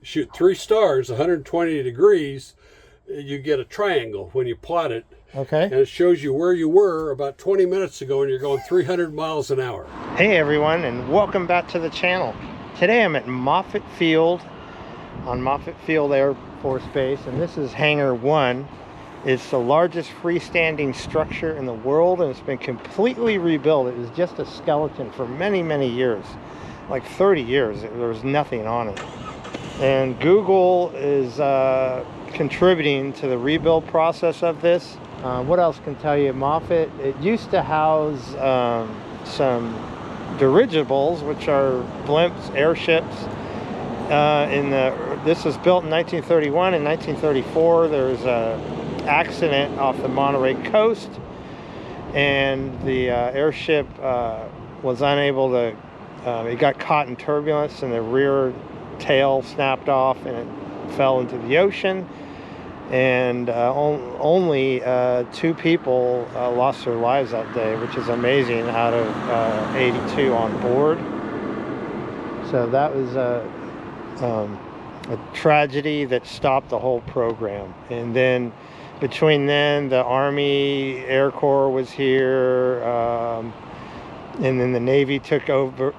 shoot 3 stars, 120 degrees, you get a triangle when you plot it. Okay. And it shows you where you were about 20 minutes ago and you're going 300 miles an hour. Hey everyone, and welcome back to the channel. Today I'm at Moffett Field, on Moffett Field Air Force Base, and this is Hangar 1. It's the largest freestanding structure in the world, and it's been completely rebuilt. It was just a skeleton for many, many years, like 30 years. There was nothing on it. And Google is contributing to the rebuild process of this. What else can tell you? Moffett, it used to house some dirigibles, which are blimps, airships. This was built in 1931. In 1934, there was a accident off the Monterey coast, and the airship was unable to. It got caught in turbulence, and the rear tail snapped off, and it fell into the ocean. And only 2 people lost their lives that day, which is amazing, out of 82 on board. So that was a tragedy that stopped the whole program. And then between then, the Army Air Corps was here, and then the Navy took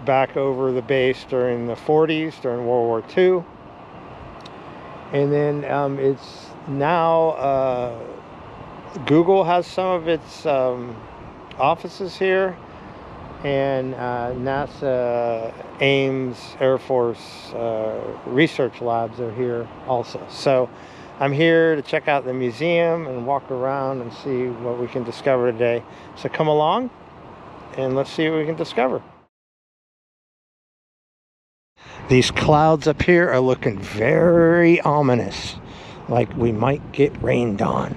back over the base during the 40s, during World War II. And then it's now Google has some of its offices here, and NASA Ames Air Force research labs are here also. So I'm here to check out the museum and walk around and see what we can discover today. So come along and let's see what we can discover. These clouds up here are looking very ominous, like we might get rained on.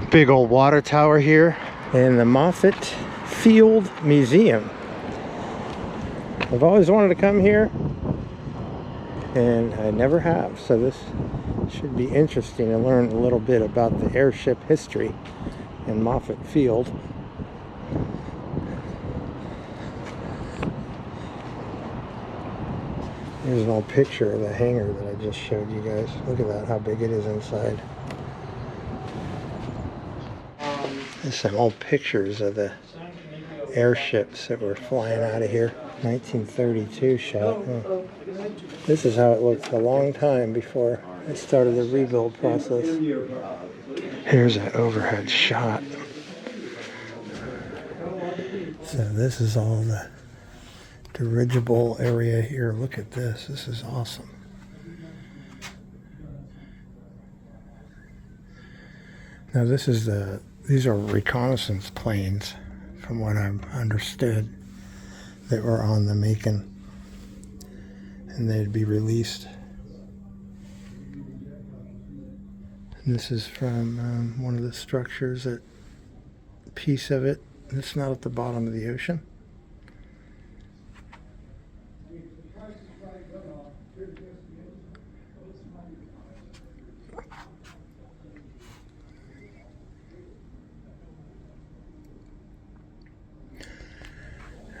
Big old water tower here in the Moffett Field Museum. I've always wanted to come here, and I never have, so this should be interesting to learn a little bit about the airship history in Moffett Field. Here's an old picture of the hangar that I just showed you guys. Look at that, how big it is inside. There's some old pictures of the airships that were flying out of here. 1932 shot. Oh. This is how it looked a long time before it started the rebuild process. Here's an overhead shot. So this is all the dirigible area here. Look at this. This is awesome. Now these are reconnaissance planes, from what I've understood, that were on the making, and they'd be released. And this is from one of the structures, a piece of it. It's not at the bottom of the ocean.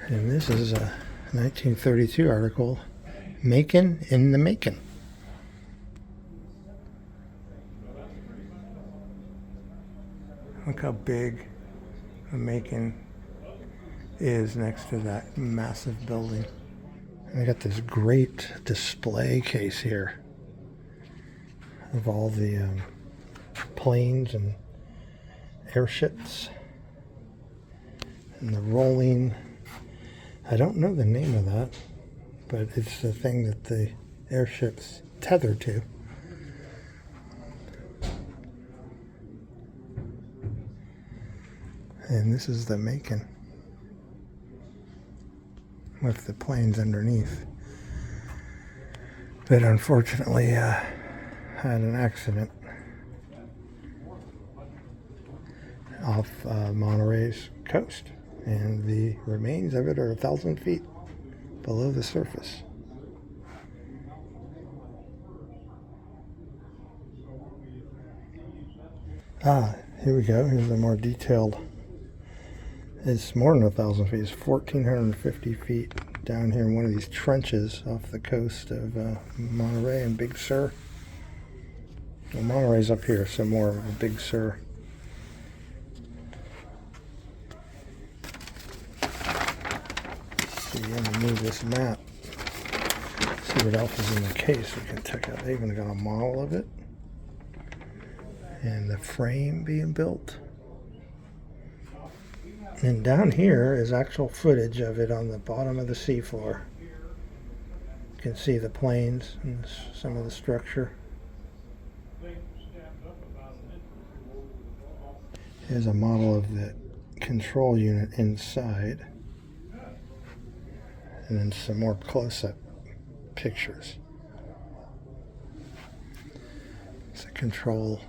And this is a 1932 article, Macon in the Making. Look how big a Macon is next to that massive building. And I got this great display case here of all the planes and airships and the rolling. I don't know the name of that, but it's the thing that the airships tether to. And this is the Macon, with the planes underneath. That unfortunately had an accident off Monterey's coast, and the remains of it are 1,000 feet below the surface. Here we go. Here's a more detailed. It's more than 1,000 feet. It's 1,450 feet down here in one of these trenches off the coast of Monterey and Big Sur. Well, Monterey's up here, so more of a Big Sur. See, let me move this map. See what else is in the case we can check out. They even got a model of it. And the frame being built. And down here is actual footage of it on the bottom of the seafloor. You can see the planes and some of the structure. Here's a model of the control unit inside. And then some more close-up pictures. It's a control.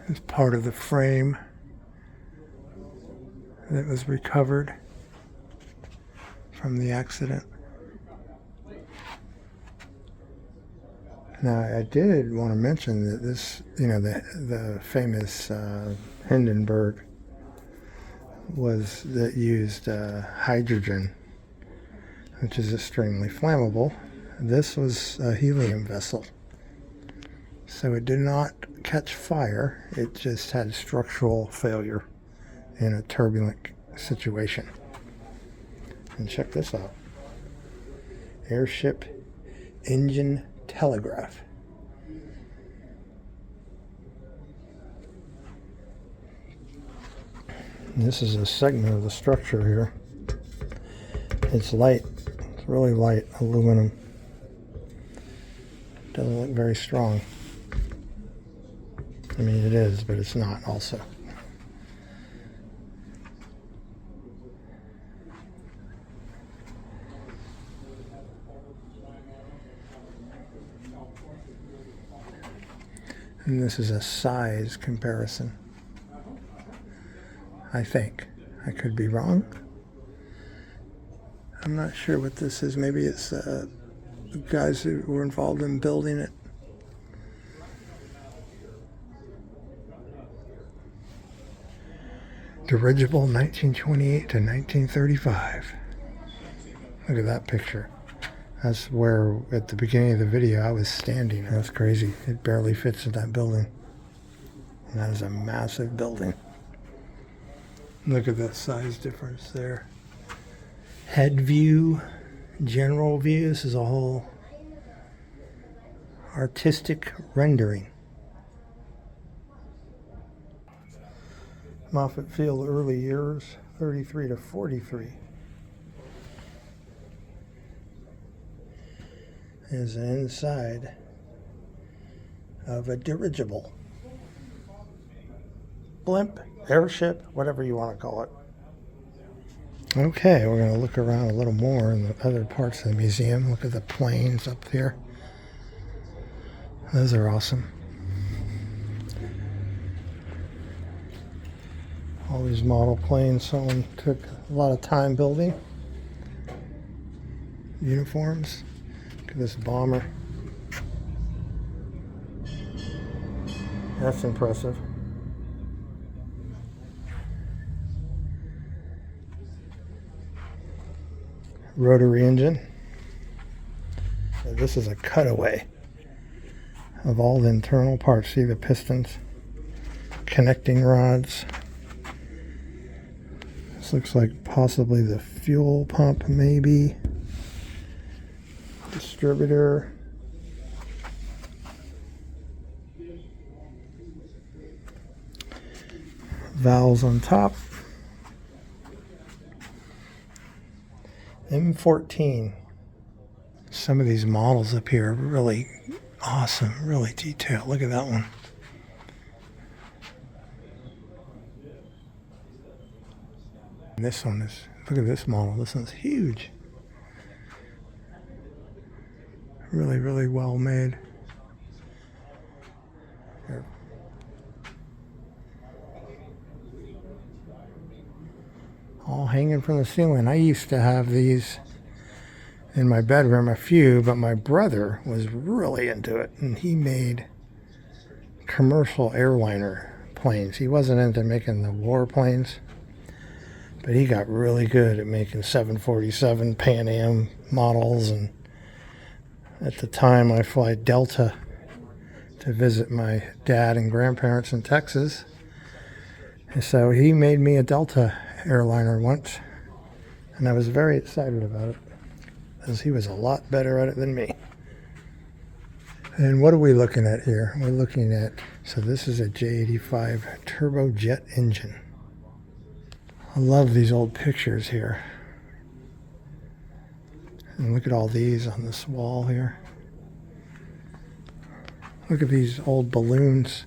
It's part of the frame that was recovered from the accident. Now, I did want to mention that this, the famous Hindenburg that used hydrogen, which is extremely flammable. This was a helium vessel, so it did not catch fire. It just had structural failure in a turbulent situation. And check this out. Airship engine telegraph. And this is a segment of the structure here. It's light. It's really light aluminum. Doesn't look very strong. I mean, it is, but it's not also. And this is a size comparison. I think. I could be wrong. I'm not sure what this is. Maybe it's the guys who were involved in building it. Dirigible 1928 to 1935. Look at that picture. That's where, at the beginning of the video, I was standing. That's crazy. It barely fits in that building. And that is a massive building. Look at that size difference there. Head view, general view. This is a whole artistic rendering. Moffett Field early years, 33 to 43. Is the inside of a dirigible. Blimp, airship, whatever you want to call it. Okay, we're going to look around a little more in the other parts of the museum. Look at the planes up there. Those are awesome. All these model planes someone took a lot of time building. Uniforms. Look at this bomber. That's impressive. Rotary engine. This is a cutaway of all the internal parts. See the pistons, connecting rods. This looks like possibly the fuel pump, maybe. Distributor. Valves on top. M14. Some of these models up here are really awesome, really detailed. Look at that one. And this one is, look at this model. This one's huge. Really, really well made. Here. All hanging from the ceiling. I used to have these in my bedroom, a few, but my brother was really into it, and he made commercial airliner planes. He wasn't into making the war planes, but he got really good at making 747 Pan Am models. And at the time, I fly Delta to visit my dad and grandparents in Texas. And so he made me a Delta airliner once, and I was very excited about it, because he was a lot better at it than me. And what are we looking at here? We're looking at, so this is a J85 turbojet engine. I love these old pictures here. And look at all these on this wall here. Look at these old balloons.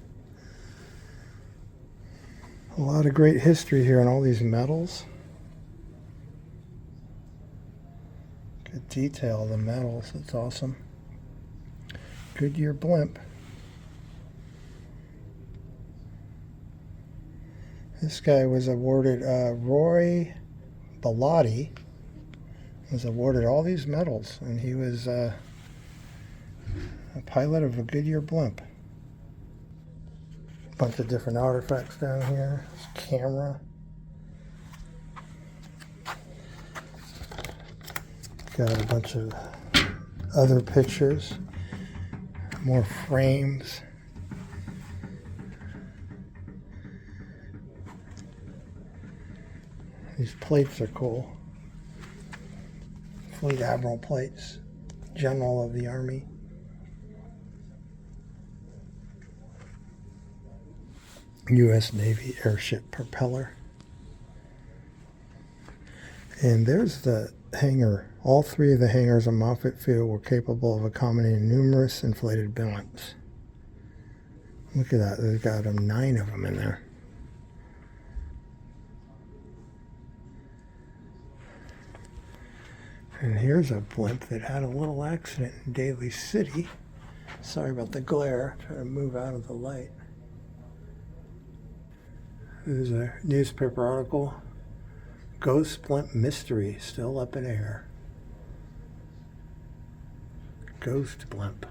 A lot of great history here on all these metals. Good detail of the metals, that's awesome. Goodyear blimp. This guy was awarded, Roy Bellotti was awarded all these medals, and he was a pilot of a Goodyear blimp. Bunch of different artifacts down here. This camera. Got a bunch of other pictures. More frames. These plates are cool. Fleet Admiral plates. General of the Army. U.S. Navy airship propeller. And there's the hangar. All three of the hangars on Moffett Field were capable of accommodating numerous inflated blimps. Look at that. They've got 9 of them in there. And here's a blimp that had a little accident in Daly City. Sorry about the glare. Try to move out of the light. There's a newspaper article. Ghost blimp mystery still up in air. Ghost blimp.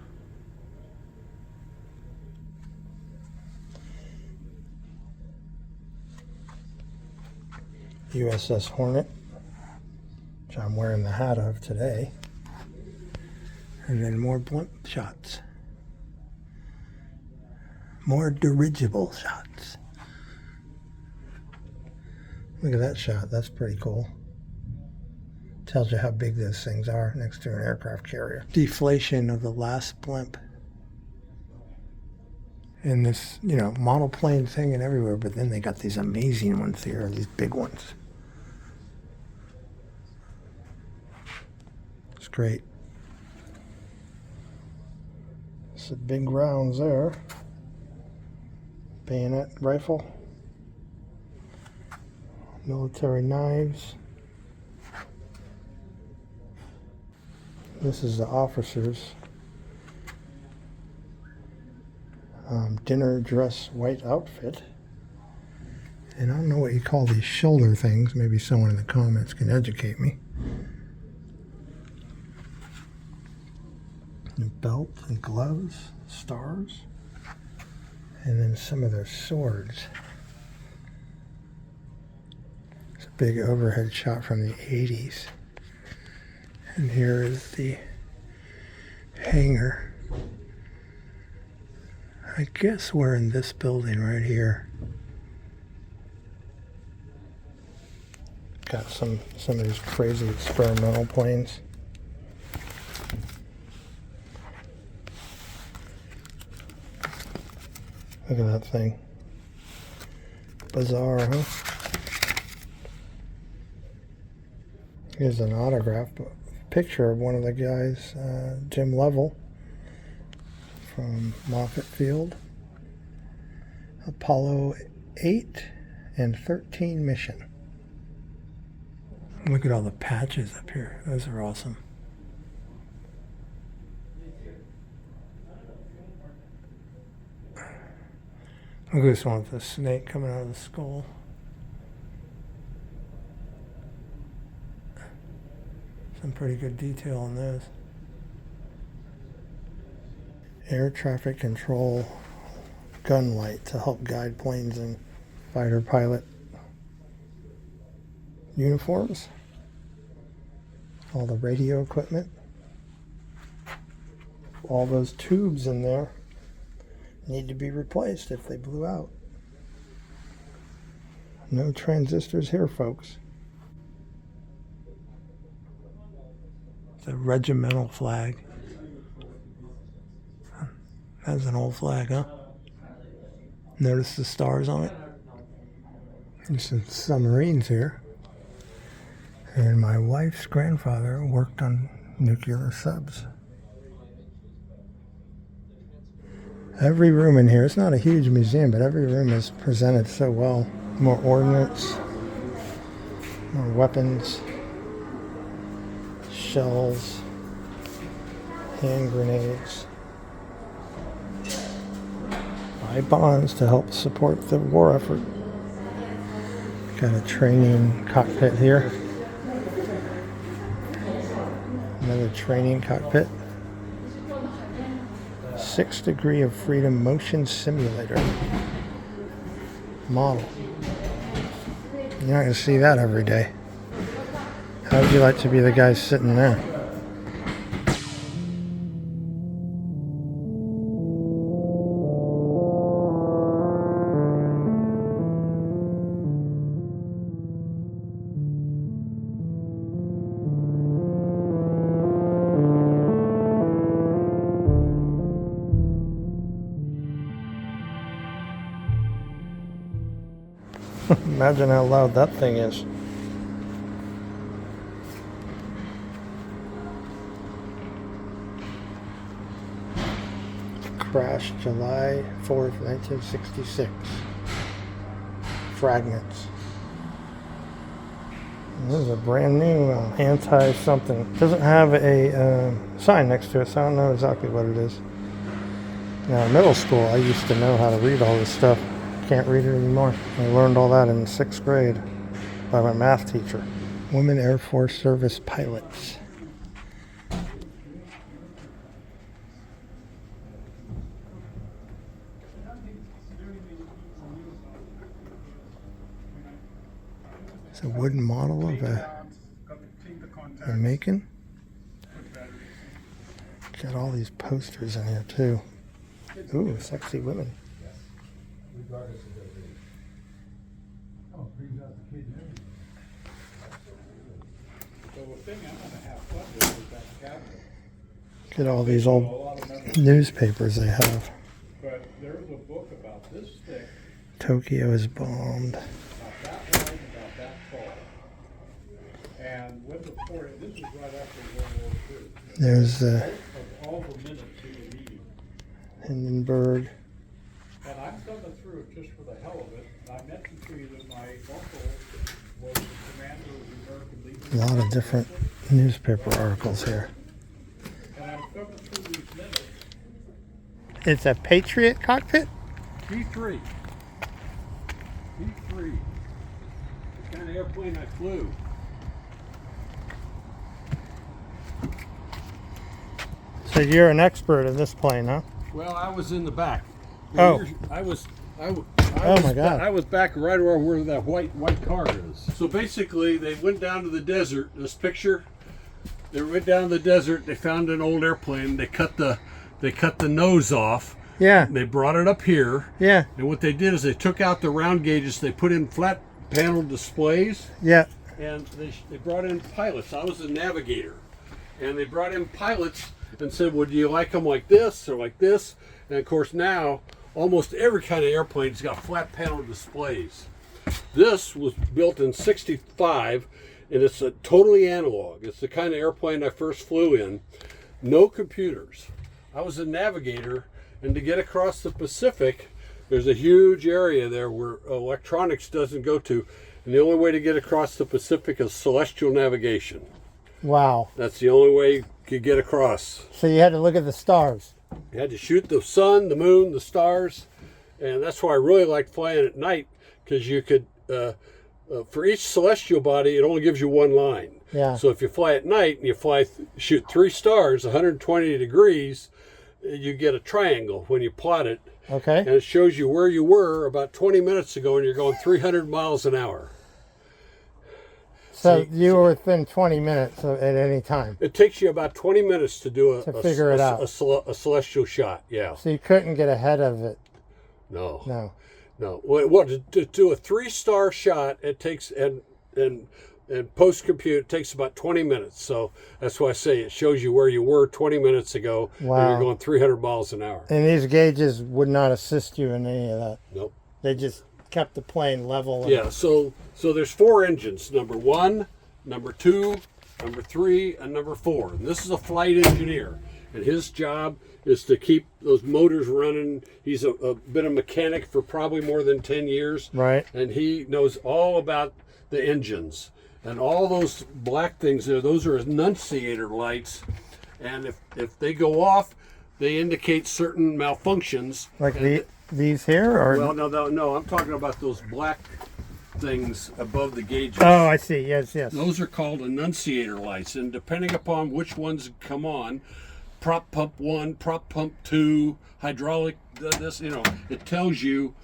USS Hornet, which I'm wearing the hat of today. And then more blimp shots. More dirigible shots. Look at that shot. That's pretty cool. Tells you how big those things are next to an aircraft carrier. Deflation of the last blimp. And this, model planes hanging everywhere, but then they got these amazing ones here, these big ones. It's great. Some big rounds there. Bayonet rifle. Military knives. This is the officers' dinner dress white outfit. And I don't know what you call these shoulder things. Maybe someone in the comments can educate me. And belt and gloves, stars, and then some of their swords. It's a big overhead shot from the 80s. And here is the hangar. I guess we're in this building right here. Got some of these crazy experimental planes. Look at that thing. Bizarre, huh? Here's an autograph picture of one of the guys, Jim Lovell from Moffett Field. Apollo 8 and 13 mission. Look at all the patches up here. Those are awesome. Look at this one with the snake coming out of the skull. Some pretty good detail on those. Air traffic control gun light to help guide planes and fighter pilot uniforms. All the radio equipment. All those tubes in there need to be replaced if they blew out. No transistors here, folks. It's a regimental flag. That's an old flag, huh? Notice the stars on it. There's some submarines here. And my wife's grandfather worked on nuclear subs. Every room in here, it's not a huge museum, but every room is presented so well. More ordnance, more weapons, shells, hand grenades, bonds to help support the war effort. Got a training cockpit here. Another training cockpit. 6 degree of freedom motion simulator model. You're not going to see that every day. How would you like to be the guy sitting there? Imagine how loud that thing is. Crashed July 4th, 1966. Fragments. And this is a brand new anti-something. Doesn't have a sign next to it, so I don't know exactly what it is. Now, in middle school, I used to know how to read all this stuff. Can't read it anymore. I learned all that in 6th grade by my math teacher. Women Air Force Service pilots. It's a wooden model of a Macon. Got all these posters in here too. Ooh, sexy women. Look at all these old newspapers they have. But there's a book about this thick. Tokyo is bombed. About that wide, about that tall. And when the war, this was right after World War II. There's Of all the minutes he was eating. Hindenburg. And I'm thumbing through it just for the hell of it. I mentioned to you that my uncle was the commander of the American Legion. A lot of different newspaper articles here. And I'm thumbing through these minutes. It's a Patriot cockpit? P3. P3. The kind of airplane I flew. So you're an expert in this plane, huh? Well, I was in the back. Oh. I was my God. I was back right where that white car is. So basically, they went down to the desert. This picture, they went down to the desert. They found an old airplane. They cut the nose off. Yeah. They brought it up here. Yeah. And what they did is they took out the round gauges. They put in flat panel displays. Yeah. And they brought in pilots. I was a navigator, and they brought in pilots and said, "Would you like them like this or like this?" And of course now, almost every kind of airplane's got flat panel displays. This was built in '65, and it's a totally analog. It's the kind of airplane I first flew in. No computers. I was a navigator, and to get across the Pacific, there's a huge area there where electronics doesn't go to, and the only way to get across the Pacific is celestial navigation. Wow. That's the only way you could get across. So you had to look at the stars. You had to shoot the sun, the moon, the stars, and that's why I really liked flying at night, because you could, for each celestial body, it only gives you one line. Yeah. So if you fly at night and you shoot 3 stars, 120 degrees, you get a triangle when you plot it, Okay. and it shows you where you were about 20 minutes ago, and you're going 300 miles an hour. So you were within 20 minutes at any time. It takes you about 20 minutes to do out. a celestial shot. Yeah. So you couldn't get ahead of it. No. No. No. What to do a 3-star shot? It takes and post compute it takes about 20 minutes. So that's why I say it shows you where you were 20 minutes ago. Wow. And you're going 300 miles an hour. And these gauges would not assist you in any of that. Nope. They just kept the plane level. Yeah. So there's 4 engines. Number 1, number 2, number 3, and number 4. And this is a flight engineer, and his job is to keep those motors running. He's been a mechanic for probably more than 10 years. Right. And he knows all about the engines. And all those black things there, those are annunciator lights. And if they go off, they indicate certain malfunctions. Like these here? Or? Well, no. I'm talking about those black things above the gauges. Oh, I see. Yes. Those are called annunciator lights. And depending upon which ones come on, prop pump 1, prop pump 2, hydraulic, this, it tells you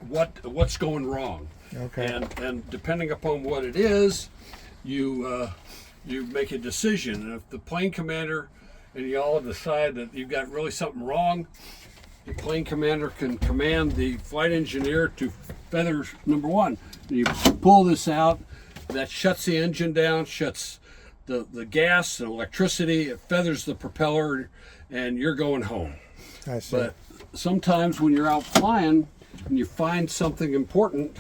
what's going wrong. Okay. And depending upon what it is, you make a decision. And if the plane commander and you all decide that you've got really something wrong, the plane commander can command the flight engineer to feather number 1. You pull this out, that shuts the engine down, shuts the gas and electricity, it feathers the propeller, and you're going home. I see. But sometimes when you're out flying and you find something important,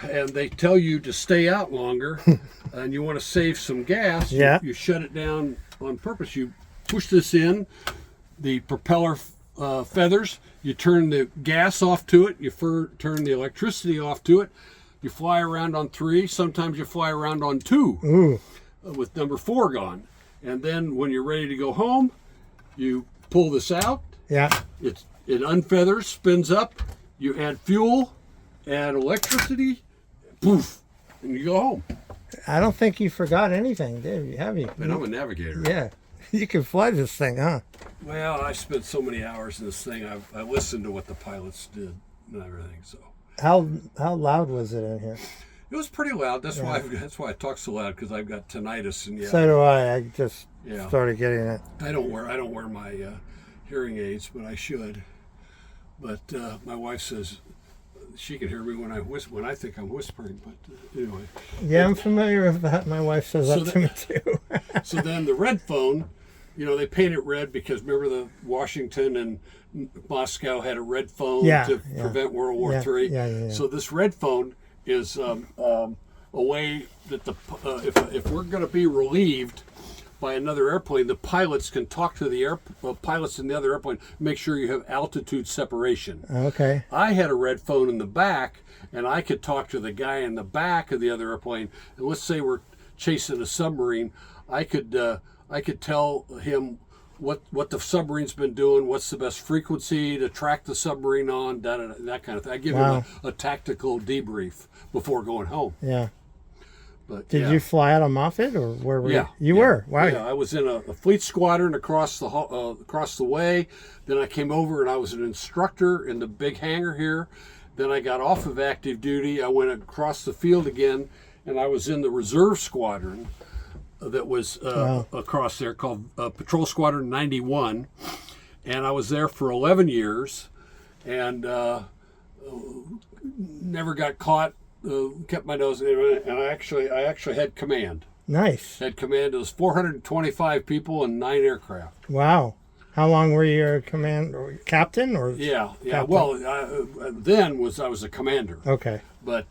and they tell you to stay out longer and you want to save some gas, yeah. you shut it down on purpose. You push this in, the propeller feathers, you turn the gas off to it, you turn the electricity off to it, you fly around on 3, sometimes you fly around on 2 with number 4 gone. And then when you're ready to go home, you pull this out. Yeah. It unfeathers, spins up, you add fuel, add electricity, poof, and you go home. I don't think you forgot anything, did you? Have you? And I'm a navigator. Yeah. You can fly this thing, huh? Well, I spent so many hours in this thing. I listened to what the pilots did and everything. So how loud was it in here? it was pretty loud. That's why I talk so loud, because I've got tinnitus. And so do I. I just started getting it. I don't wear my hearing aids, but I should. But my wife says she can hear me when I think I'm whispering. But anyway. Yeah, I'm familiar with that. My wife says that to me too. So then the red phone, they paint it red because remember the Washington and Moscow had a red phone to prevent World War III. Yeah. So this red phone is a way that if we're going to be relieved by another airplane, the pilots can talk to the pilots in the other airplane, make sure you have altitude separation. Okay. I had a red phone in the back, and I could talk to the guy in the back of the other airplane. And let's say we're chasing a submarine, I could tell him what the submarine's been doing, what's the best frequency to track the submarine on, that kind of thing. I give him a tactical debrief before going home. Yeah. But did you fly out of Moffett, or where were you? You were? Wow. Yeah, I was in a fleet squadron across the way. Then I came over and I was an instructor in the big hangar here. Then I got off of active duty. I went across the field again, and I was in the reserve squadron that was across there called Patrol Squadron 91. And I was there for 11 years and never got caught. Kept my nose in, and I actually had command. Nice. Had command. It was 425 people and 9 aircraft. Wow. How long were you a command or captain or? Yeah. Captain? Well, I was a commander. Okay. But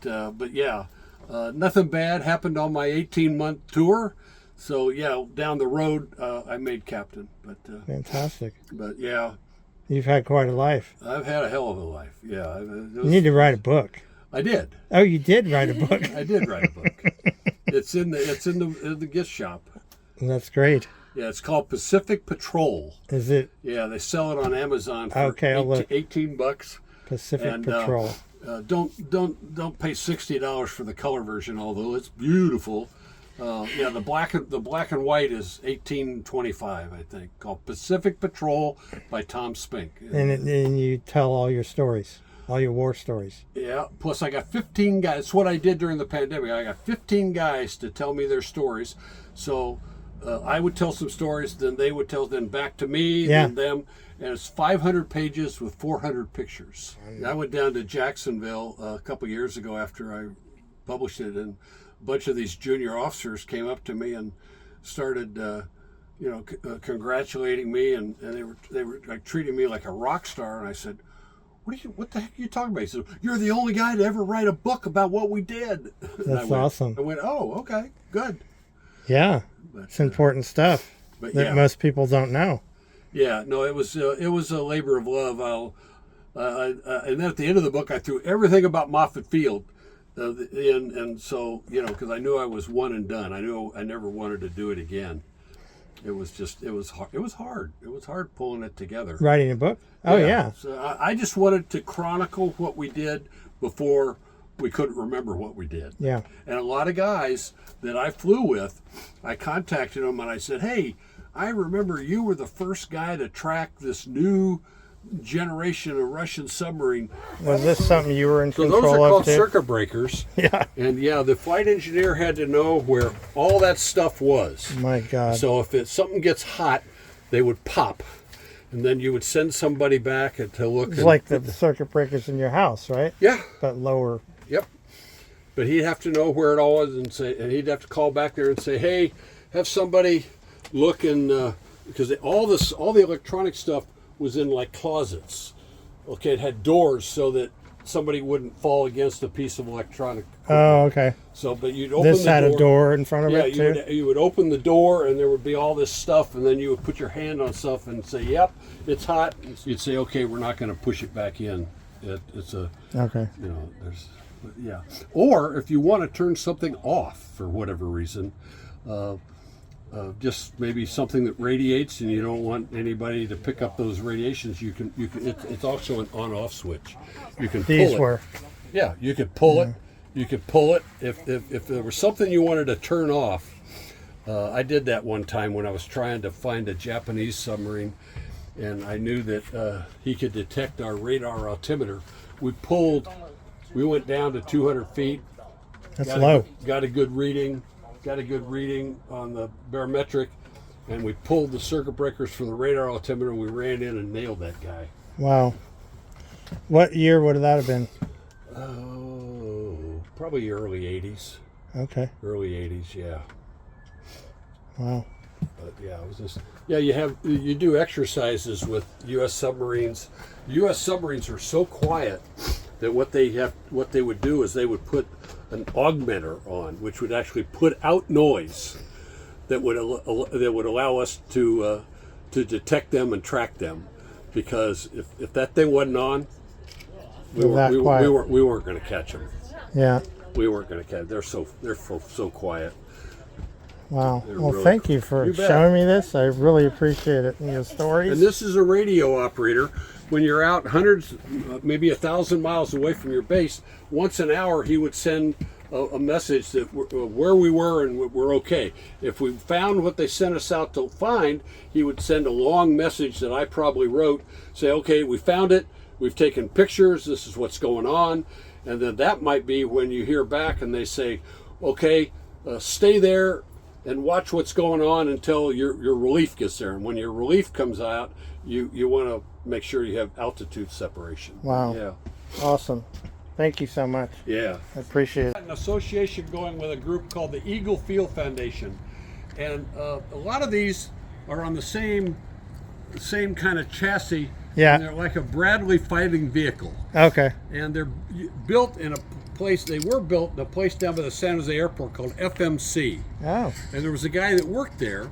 yeah, nothing bad happened on my 18-month tour. So yeah, down the road I made captain. But fantastic. But yeah, you've had quite a life. I've had a hell of a life. Yeah. You need to write a book. I did. Oh, you did write a book. I did write a book. It's in the gift shop. That's great. Yeah, it's called Pacific Patrol. Is it? Yeah, they sell it on Amazon for $18. Pacific Patrol. Don't pay $60 for the color version, although it's beautiful. Yeah, the black and white is 1825, I think, called Pacific Patrol by Tom Spink. And you tell all your stories, all your war stories. Yeah. Plus, I got 15 guys. It's what I did during the pandemic. I got 15 guys to tell me their stories. So I would tell some stories, then they would tell them back to me, then them. And it's 500 pages with 400 pictures. I went down to Jacksonville a couple years ago after I published it, and a bunch of these junior officers came up to me and started, congratulating me, and they were like treating me like a rock star. And I said, "What the heck are you talking about?" He said, "You're the only guy to ever write a book about what we did." That's awesome. I went, "Oh, okay, good." Yeah, it's important stuff that most people don't know. Yeah, no, it was a labor of love. And then at the end of the book, I threw everything about Moffett Field in, and so because I knew I was one and done. I knew I never wanted to do it again. It was hard. It was hard pulling it together. Writing a book? Oh yeah. So I just wanted to chronicle what we did before we couldn't remember what we did. Yeah. And a lot of guys that I flew with, I contacted them and I said, "Hey, I remember you were the first guy to track this new generation of Russian submarine." Was this something you were in control of? So those are called too? circuit breakers. Yeah. And the flight engineer had to know where all that stuff was. My God. So if something gets hot, they would pop. And then you would send somebody back to look. It's like the circuit breakers in your house, right? Yeah. But lower. Yep. But he'd have to know where it all was, and he'd have to call back there and say, "Hey, have somebody look in," because all the electronic stuff was in like closets. Okay, it had doors so that somebody wouldn't fall against a piece of electronic equipment. Oh, okay. So, but you'd open this the had door. A door in front of it too? You would open the door and there would be all this stuff, and then you would put your hand on stuff and say, "Yep, it's hot." And you'd say, "Okay, we're not going to push it back in. It's a okay." Yeah. Or if you want to turn something off for whatever reason, just maybe something that radiates and you don't want anybody to pick up those radiations, you can. It's also an on-off switch. You can pull it. These were. Yeah, you could pull it. You could pull it if there was something you wanted to turn off. I did that one time when I was trying to find a Japanese submarine, and I knew that he could detect our radar altimeter. We went down to 200 feet. That's low. Got a good reading on the barometric, and we pulled the circuit breakers from the radar altimeter, and we ran in and nailed that guy. Wow. What year would that have been? Oh, probably early 80s. Okay. Early 80s, yeah. Wow. But yeah, it was just you do exercises with U.S. submarines. U.S. submarines are so quiet that what they would do is they would put an augmenter on, which would actually put out noise that would allow us to detect them and track them, because if that thing wasn't on, we weren't going to catch them. Yeah. We weren't going to catch. They're so quiet. Wow. They're Well, really thank you for showing me this. I really appreciate it and your stories. And this is a radio operator. When you're out hundreds, maybe 1,000 miles away from your base, once an hour he would send a message that where we were and we're okay. If we found what they sent us out to find, he would send a long message that I probably wrote, say, "Okay, we found it. We've taken pictures. This is what's going on." And then that might be when you hear back and they say, "Okay, stay there and watch what's going on until your relief gets there." And when your relief comes out, you want to make sure you have altitude separation. Wow. Yeah. Awesome. Thank you so much. Yeah. I appreciate it. An association going with a group called the Eagle Field Foundation, and a lot of these are on the same kind of chassis. Yeah. And they're like a Bradley fighting vehicle. Okay. And they're built in a place. They were built in a place down by the San Jose Airport called FMC. Oh. And there was a guy that worked there.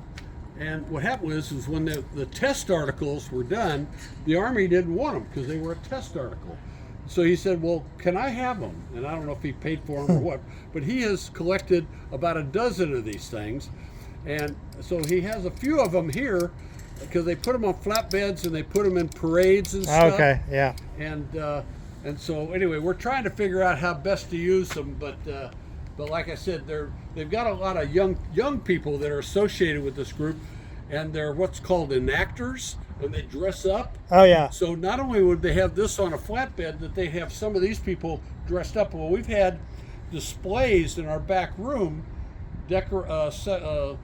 And what happened was when the test articles were done, the Army didn't want them because they were a test article. So he said, "Well, can I have them?" And I don't know if he paid for them or what, but he has collected about a dozen of these things. And so he has a few of them here because they put them on flatbeds and they put them in parades and stuff. Okay, yeah. And so anyway, we're trying to figure out how best to use them, but But like I said, they've got a lot of young people that are associated with this group, and they're what's called enactors, and they dress up. Oh yeah. So not only would they have this on a flatbed, that they have some of these people dressed up. Well, we've had displays in our back room for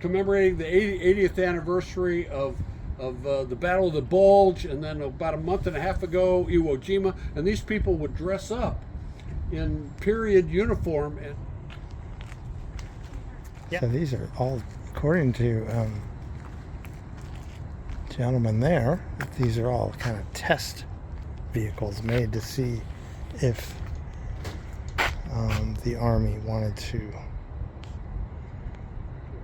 commemorating the 80th anniversary of the Battle of the Bulge, and then about a month and a half ago, Iwo Jima, and these people would dress up in period uniform. And so these are all, according to gentleman there, these are all kind of test vehicles made to see if the Army wanted to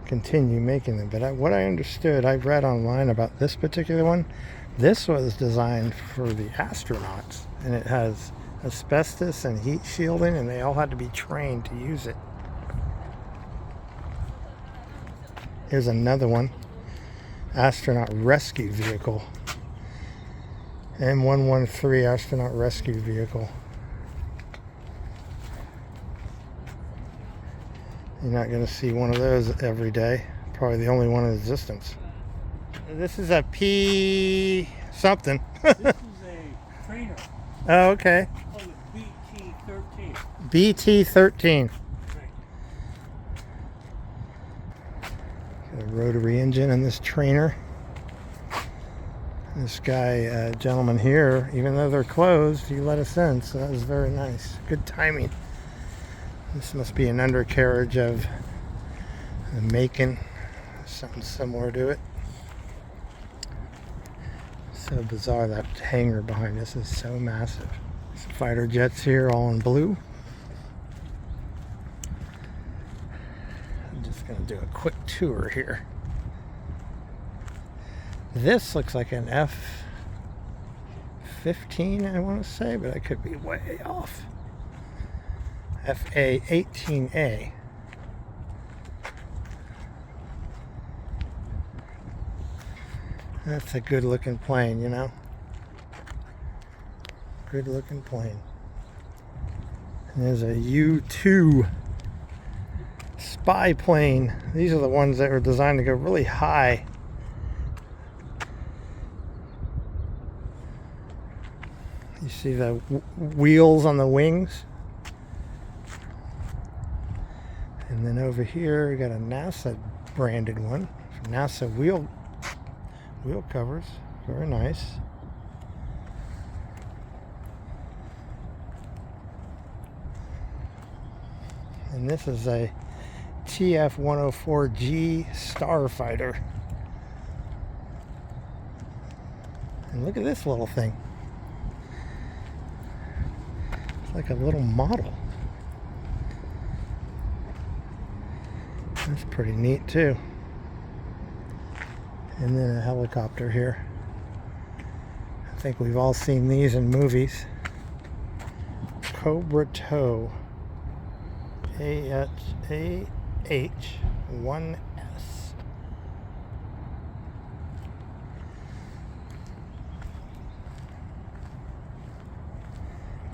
continue making them. But what I understood, I've read online about this particular one, this was designed for the astronauts, and it has asbestos and heat shielding, and they all had to be trained to use it. Here's another one, astronaut rescue vehicle, M113 astronaut rescue vehicle. You're not going to see one of those every day. Probably the only one in existence. This is a P something. This is a trainer. Oh, okay. Called it BT-13. BT-13. Right. Got a rotary engine in this trainer. This guy, gentleman here, even though they're closed, he let us in, so that was very nice. Good timing. This must be an undercarriage of a Macon, something similar to it. So bizarre, that hangar behind us is so massive. Some fighter jets here, all in blue. I'm just going to do a quick tour here. This looks like an F-15, I want to say, but I could be way off. FA-18A. That's a good looking plane, you know. Good looking plane. And there's a U-2 spy plane. These are the ones that were designed to go really high. You see the wheels on the wings? And then over here we got a NASA branded one. NASA wheel covers. Very nice. And this is a TF-104G Starfighter. And look at this little thing. It's like a little model. That's pretty neat too. And then a helicopter here. I think we've all seen these in movies. Cobra Tow. AH1S.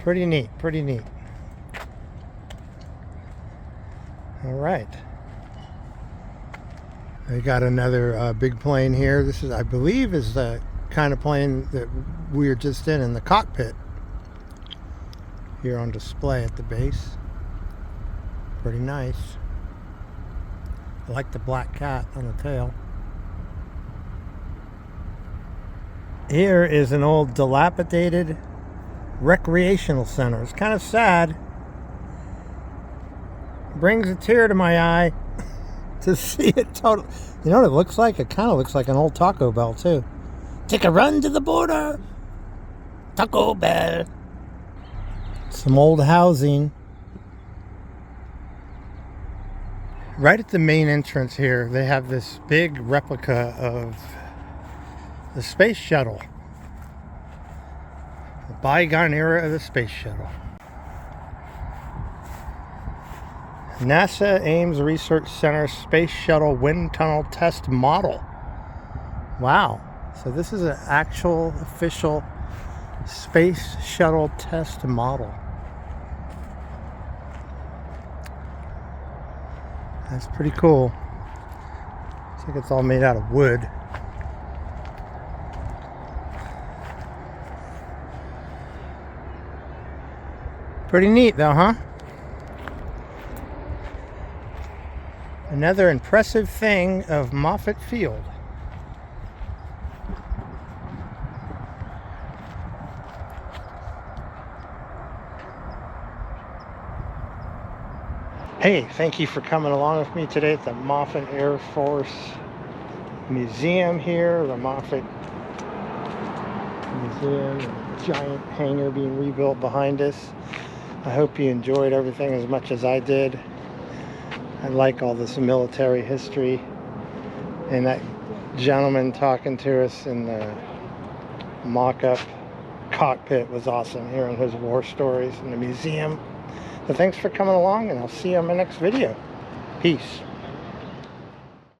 Pretty neat, pretty neat. All right. I got another big plane here. This is, I believe, is the kind of plane that we were just in the cockpit. Here on display at the base. Pretty nice. I like the black cat on the tail. Here is an old dilapidated recreational center. It's kind of sad. Brings a tear to my eye to see it total. You know what it looks like? It kind of looks like an old Taco Bell too. Take a run to the border. Taco Bell. Some old housing. Right at the main entrance here, they have this big replica of the space shuttle. The bygone era of the space shuttle. NASA Ames Research Center Space Shuttle Wind Tunnel Test Model. Wow. So this is an actual official Space Shuttle test model. That's pretty cool. Looks like it's all made out of wood. Pretty neat though, huh? Another impressive thing of Moffett Field. Hey, thank you for coming along with me today at the Moffett Air Force Museum here. The Moffett Museum, giant hangar being rebuilt behind us. I hope you enjoyed everything as much as I did. I like all this military history, and that gentleman talking to us in the mock-up cockpit was awesome, hearing his war stories in the museum. So thanks for coming along, and I'll see you on my next video. Peace.